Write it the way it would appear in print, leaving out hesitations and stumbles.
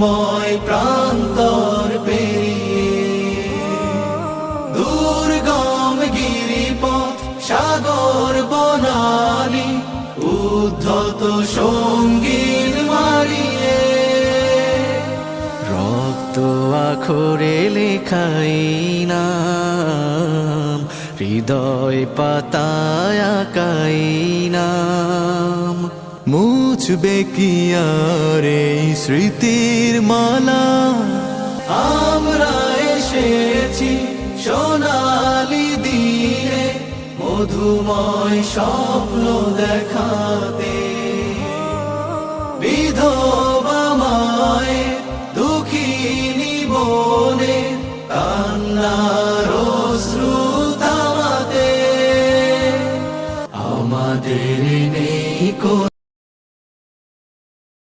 মধুময় প্রান্তর পেরিয়ে, দুর্গম গিরিপথ সাগর বনানী উদ্ধত সঙ্গীত মারিয়ে, রক্ত আখরে লেখাই নাম, হৃদয় পাতায় আঁকাই নাম। মুছবে কি আর এই স্মৃতির মালা? আমরা এসেছি সোনালি দিনে মধুময় স্বপ্ন দেখাতে, বিধবা মায়ে দুঃখিনী বনে কান্নার অশ্রু থামাতে। আমাদের নেই